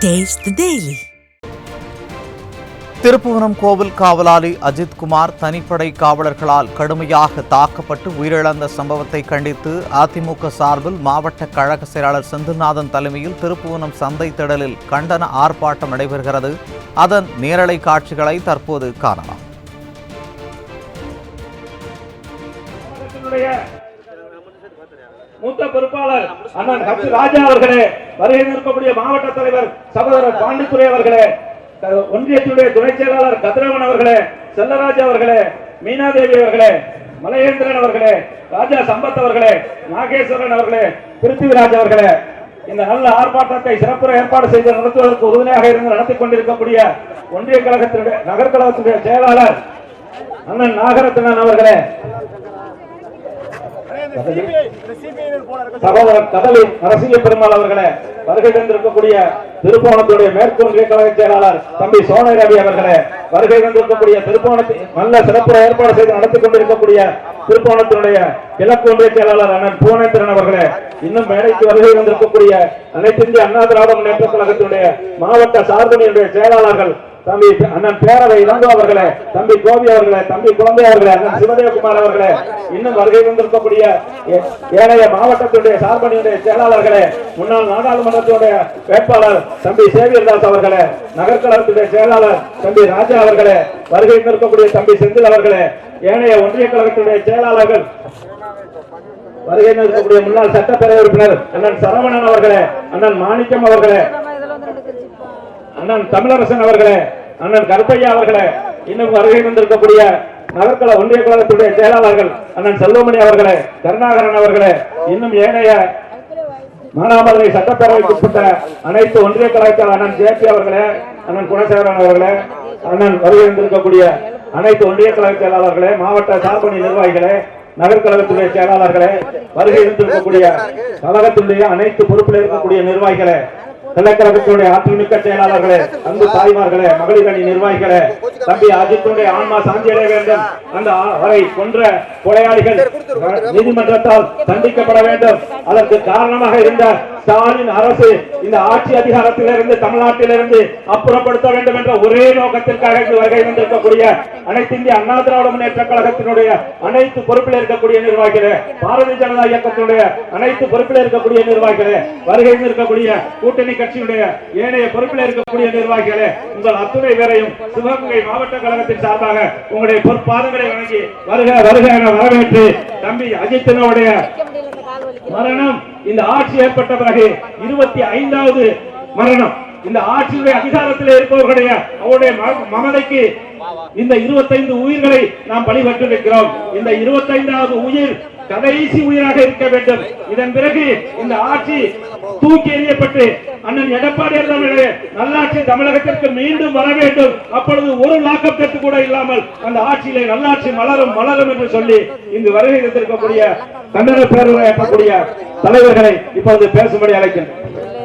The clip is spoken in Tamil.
Taste the Daily. திருப்புவனம் கோவில் காவலாளி அஜித்குமார் தனிப்படை காவலர்களால் கடுமையாக தாக்கப்பட்டு உயிரிழந்த சம்பவத்தை கண்டித்து அதிமுக சார்பில் மாவட்ட கழக செயலாளர் செந்தில்நாதன் தலைமையில் திருப்புவனம் சந்தை திடலில் கண்டன ஆர்ப்பாட்டம் நடைபெறுகிறது. அதன் நேரலை காட்சிகளை தற்போது காணலாம். மூத்த பொறுப்பாளர் அண்ணன் கட்சி ராஜா அவர்களே, வருகை நிற்கக்கூடிய மாவட்ட தலைவர் சகோதரர் பாண்டித்துறை அவர்களே, ஒன்றியத்துடைய துணை செயலாளர் கதிரவன் அவர்களே, செல்லராஜா அவர்களே, மீனாதேவி அவர்களே, மலையேந்திரன் அவர்களே, ராஜா சம்பத் அவர்களே, நாகேஸ்வரன் அவர்களே, பிருத்திவிராஜ் அவர்களே, இந்த நல்ல ஆர்ப்பாட்டத்தை சிறப்புற ஏற்பாடு செய்து நடத்துவதற்கு உறுதுணையாக இருந்து நடத்தி கொண்டிருக்கக்கூடிய ஒன்றிய கழகத்தினுடைய நகர்கழகத்தினுடைய செயலாளர் அண்ணன் நாகரத்னன் அவர்களே, சகோதரர் கடலி நரசிங்க பெருமாள் அவர்களே, வருகை தந்திருக்கக்கூடிய திருப்போணத்துடைய மேற்கு ஒன்றிய கழக செயலாளர் தம்பி சோனை ரவி அவர்களே, வருகை தந்திருக்கக்கூடிய திருப்போணத்தில் நல்ல சிறப்பு ஏற்பாடு செய்து நடத்தி கொண்டிருக்கக்கூடிய திருப்போணத்தினுடைய கிழக்கு ஒன்றிய செயலாளர் அண்ணன் பூவனேந்திரன் அவர்களே, இன்னும் மேடைக்கு வருகை வந்திருக்கக்கூடிய அனைத்து இந்திய அண்ணா திராவிட முன்னேற்ற கழகத்தினுடைய மாவட்ட சார்பணியுடைய செயலாளர்கள் தம்பி அண்ணன் பேரவை இளங்கோ அவர்களே, தம்பி கோபி அவர்களே, தம்பி குழந்தை அவர்களே, அண்ணன் சிவதேவகுமார் அவர்களே, இன்னும் வருகை வந்திருக்கக்கூடிய ஏனைய மாவட்டத்தினுடைய சார்பணியுடைய செயலாளர்களே, முன்னாள் நாடாளுமன்றத்தினுடைய வேட்பாளர் தம்பி சேவியர்தாஸ் அவர்களே, நகர்கழகத்துடைய செயலாளர் தம்பி ராஜா அவர்களே, வருகை வந்திருக்கக்கூடிய தம்பி செந்தில் அவர்களே, ஏனைய ஒன்றிய கழகத்தினுடைய செயலாளர்கள், வருகை இருக்கக்கூடிய முன்னாள் சட்டப்பேரவை உறுப்பினர் அண்ணன் சரவணன் அவர்களே, அண்ணன் மாணிக்கம் அவர்களே, அண்ணன் தமிழரசன் அவர்களே, அண்ணன் கருப்பையா அவர்களே, இன்னும் வருகை வந்திருக்கக்கூடிய நகர்கழ ஒன்றிய கழகத்துடைய செயலாளர்கள் அண்ணன் செல்வமணி அவர்களே, கருணாகரன் அவர்களே, இன்னும் ஏனைய மானாமதுரை சட்டப்பேரவைக்கு உட்பட்ட அனைத்து ஒன்றிய கழகத்தில் அண்ணன் ஜேபி அவர்களே, அண்ணன் குணசேகரன் அவர்களே, அண்ணன் வருகை வந்திருக்கக்கூடிய அனைத்து ஒன்றிய கழக செயலாளர்களே, மாவட்ட சார்பணி நிர்வாகிகளே, நகர்கழகத்துடைய செயலாளர்களே, வருகை வந்திருக்கக்கூடிய கழகத்தினுடைய அனைத்து பொறுப்பில் இருக்கக்கூடிய நிர்வாகிகளே, கிழக்கழகத்தினுடைய ஆற்றல்மிக்க செயலாளர்களே, அன்பு தாய்மார்களே, மகளிர் அணி நிர்வாகிகளே, தம்பி அஜித்துடைய ஆன்மா சாந்தியடைய வேண்டும், அந்த அவரை கொன்ற கொலையாளிகள் நீதிமன்றத்தால் தண்டிக்கப்பட வேண்டும். அதற்கு காரணமாக இருந்த ஸ்டாலின் அரசு இந்த ஆட்சி அதிகாரத்திலிருந்து தமிழ்நாட்டிலிருந்து அப்புறப்படுத்த வேண்டும் என்ற ஒரே நோக்கத்திற்காக வருகை வந்திருக்கக்கூடிய அனைத்து இந்திய அண்ணா திராவிட முன்னேற்ற கழகத்தினுடைய அனைத்து பொறுப்பில் இருக்கக்கூடிய நிர்வாகிகளே, பாரதிய ஜனதா இயக்கத்தினுடைய அனைத்து பொறுப்பில் இருக்கக்கூடிய நிர்வாகிகளே, வருகை இருக்கக்கூடிய கூட்டணி கட்சியுடைய ஏனைய பொறுப்பில் இருக்கக்கூடிய நிர்வாகிகளே, உங்கள் அத்துணை பேரையும் சிவகங்கை மாவட்ட கழகத்தின் சார்பாக உங்களுடைய பொற்பாதங்களை வணங்கி வருக வருக என வரவேற்று, தம்பி அஜித்தினுடைய மரணம் இந்த ஆட்சி ஏற்பட்ட பிறகு 25வது மரணம். இந்த ஆட்சியுடைய அதிகாரத்தில் இருப்பவர்களுடைய அவருடைய மமதைக்கு இந்த 25 உயிர்களை நாம் பலிபற்றிருக்கிறோம். இந்த 25வது உயிர் கடைசி உயிராக இருக்க வேண்டும். இதன் பிறகு இந்த ஆட்சி தூக்கி எறியப்பட்டு அண்ணன் எடப்பாடியார் நல்லாட்சி தமிழகத்திற்கு மீண்டும் வர வேண்டும். அப்பொழுது ஒரு லாக்கப் டெத் கூட இல்லாமல் அந்த ஆட்சியிலே நல்லாட்சி மலரும் மலரும் என்று சொல்லி இங்கு வருகை தந்திருக்கக்கூடிய கண்டன பேரவையாற்றக்கூடிய தலைவர்களை இப்பொழுது பேசும்படி அழைக்கின்றனர்.